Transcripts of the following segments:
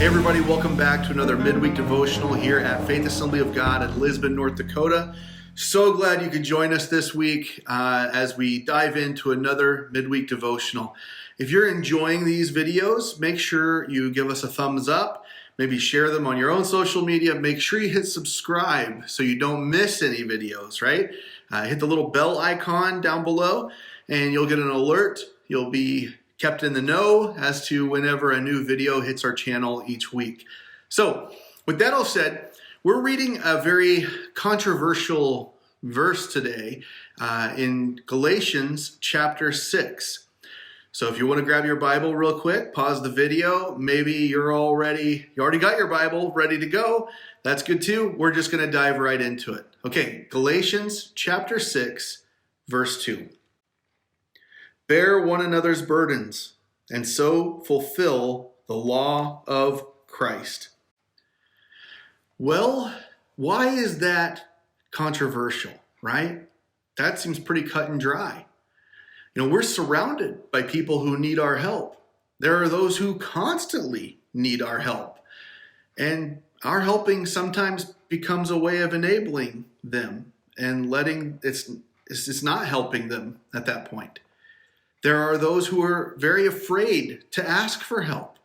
Hey everybody, welcome back to another midweek devotional here at Faith Assembly of God in Lisbon, North Dakota. So glad you could join us this week as we dive into another midweek devotional. If you're enjoying these videos, make sure you give us a thumbs up, maybe share them on your own social media. Make sure you hit subscribe so you don't miss any videos, right? Hit the little bell icon down below and you'll get an alert. You'll be kept in the know as to whenever a new video hits our channel each week. So with that all said, we're reading a very controversial verse today in Galatians chapter 6. So if you want to grab your Bible real quick, pause the video. Maybe you already got your Bible ready to go. That's good too. We're just going to dive right into it. Okay, Galatians chapter 6, verse 2. Bear one another's burdens, and so fulfill the law of Christ. Well, why is that controversial, right? That seems pretty cut and dry. We're surrounded by people who need our help. There are those who constantly need our help. And our helping sometimes becomes a way of enabling them and it's not helping them at that point. There are those who are very afraid to ask for help.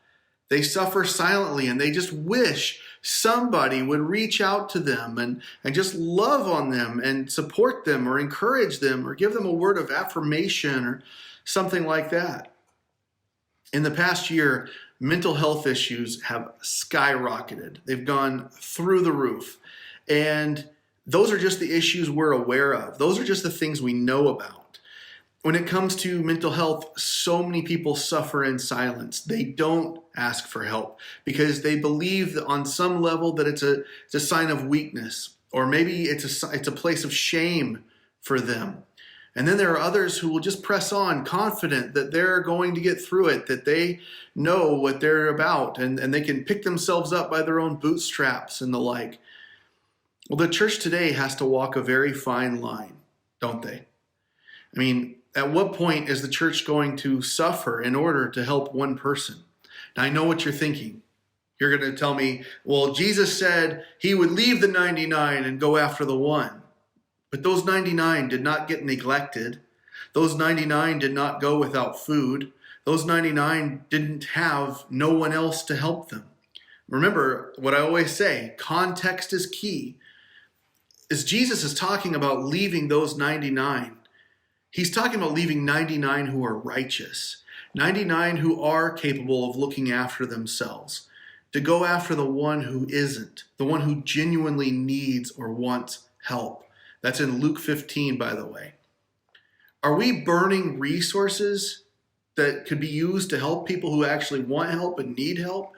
They suffer silently and they just wish somebody would reach out to them and just love on them and support them or encourage them or give them a word of affirmation or something like that. In the past year, mental health issues have skyrocketed. They've gone through the roof. And those are just the issues we're aware of. Those are just the things we know about. When it comes to mental health, so many people suffer in silence. They don't ask for help because they believe that on some level that it's a sign of weakness, or maybe it's a place of shame for them. And then there are others who will just press on, confident that they're going to get through it, that they know what they're about, and they can pick themselves up by their own bootstraps and the like. Well, the church today has to walk a very fine line, don't they? I mean, at what point is the church going to suffer in order to help one person? Now, I know what you're thinking. You're going to tell me, well, Jesus said he would leave the 99 and go after the one. But those 99 did not get neglected. Those 99 did not go without food. Those 99 didn't have no one else to help them. Remember what I always say, context is key. As Jesus is talking about leaving those 99, he's talking about leaving 99 who are righteous, 99 who are capable of looking after themselves, to go after the one who isn't, the one who genuinely needs or wants help. That's in Luke 15, by the way. Are we burning resources that could be used to help people who actually want help and need help,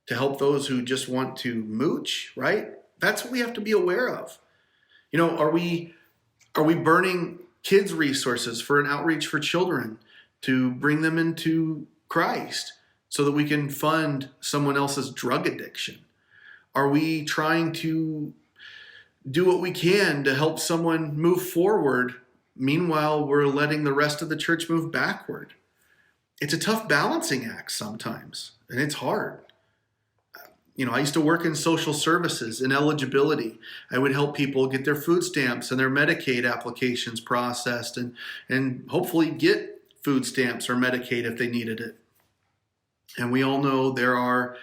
to help those who just want to mooch, right? That's what we have to be aware of. Are we burning kids' resources for an outreach for children to bring them into Christ so that we can fund someone else's drug addiction? Are we trying to do what we can to help someone move forward? Meanwhile, we're letting the rest of the church move backward. It's a tough balancing act sometimes, and it's hard. I used to work in social services and eligibility. I would help people get their food stamps and their Medicaid applications processed and hopefully get food stamps or Medicaid if they needed it. And we all know there are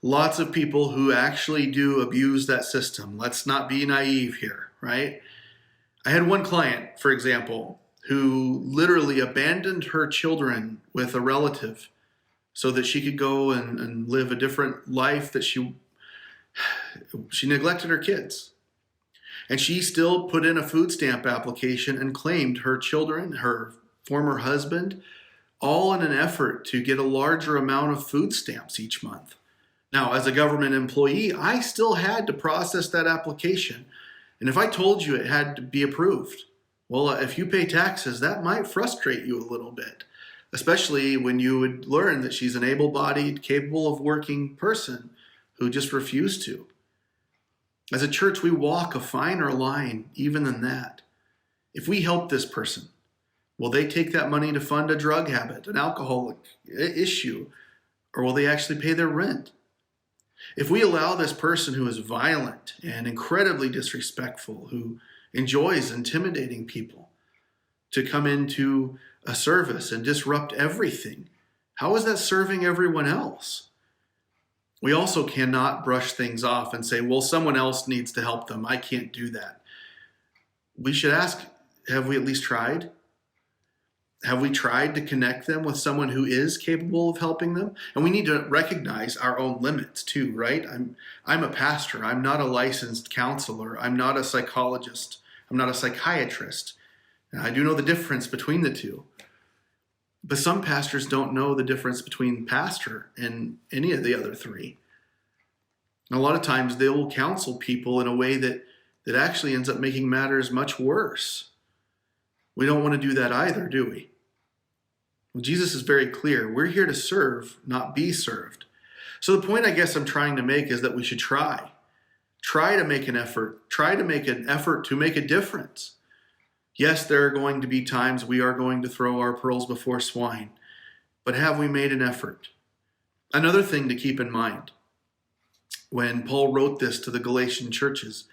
lots of people who actually do abuse that system. Let's not be naive here, right? I had one client, for example, who literally abandoned her children with a relative so that she could go and live a different life, that she neglected her kids. And she still put in a food stamp application and claimed her children, her former husband, all in an effort to get a larger amount of food stamps each month. Now, as a government employee, I still had to process that application. And if I told you it had to be approved, well, if you pay taxes, that might frustrate you a little bit, especially when you would learn that she's an able-bodied, capable of working person who just refused to. As a church, we walk a finer line even than that. If we help this person, will they take that money to fund a drug habit, an alcoholic issue, or will they actually pay their rent? If we allow this person who is violent and incredibly disrespectful, who enjoys intimidating people, to come into a service and disrupt everything, how is that serving everyone else? We also cannot brush things off and say, well, someone else needs to help them. I can't do that. We should ask, have we at least tried? Have we tried to connect them with someone who is capable of helping them? And we need to recognize our own limits too, right? I'm a pastor. I'm not a licensed counselor. I'm not a psychologist. I'm not a psychiatrist. And I do know the difference between the two. But some pastors don't know the difference between pastor and any of the other three. And a lot of times they will counsel people in a way that actually ends up making matters much worse. We don't want to do that either, do we? Well, Jesus is very clear. We're here to serve, not be served. So the point I guess I'm trying to make is that we should try. Try to make an effort. Try to make an effort to make a difference. Yes, there are going to be times we are going to throw our pearls before swine, but have we made an effort? Another thing to keep in mind, when Paul wrote this to the Galatian churches,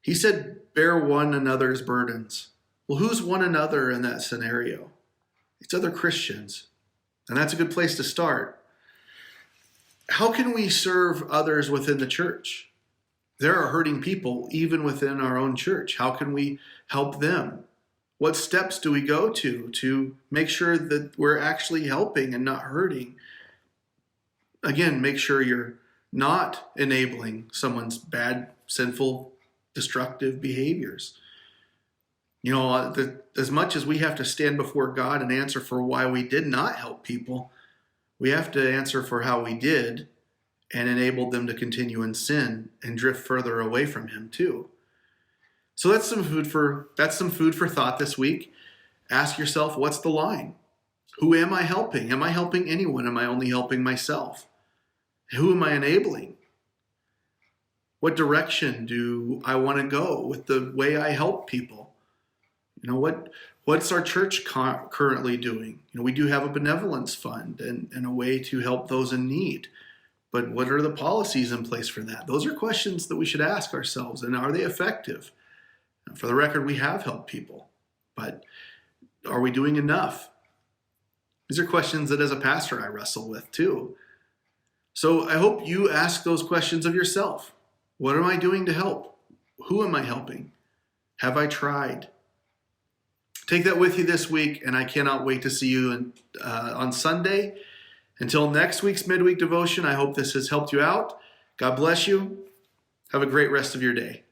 he said, bear one another's burdens. Well, who's one another in that scenario? It's other Christians, and that's a good place to start. How can we serve others within the church? There are hurting people even within our own church. How can we help them? What steps do we go to make sure that we're actually helping and not hurting? Again, make sure you're not enabling someone's bad, sinful, destructive behaviors. You know, as much as we have to stand before God and answer for why we did not help people, we have to answer for how we did and enabled them to continue in sin and drift further away from Him too. So that's some food for thought this week. Ask yourself, what's the line? Who am I helping? Am I helping anyone? Am I only helping myself? Who am I enabling? What direction do I want to go with the way I help people? You know, what's our church currently doing? You know, we do have a benevolence fund and a way to help those in need. But what are the policies in place for that? Those are questions that we should ask ourselves. And are they effective? For the record, we have helped people. But are we doing enough? These are questions that as a pastor I wrestle with too. So I hope you ask those questions of yourself. What am I doing to help? Who am I helping? Have I tried? Take that with you this week, and I cannot wait to see you on Sunday. Until next week's midweek devotion, I hope this has helped you out. God bless you. Have a great rest of your day.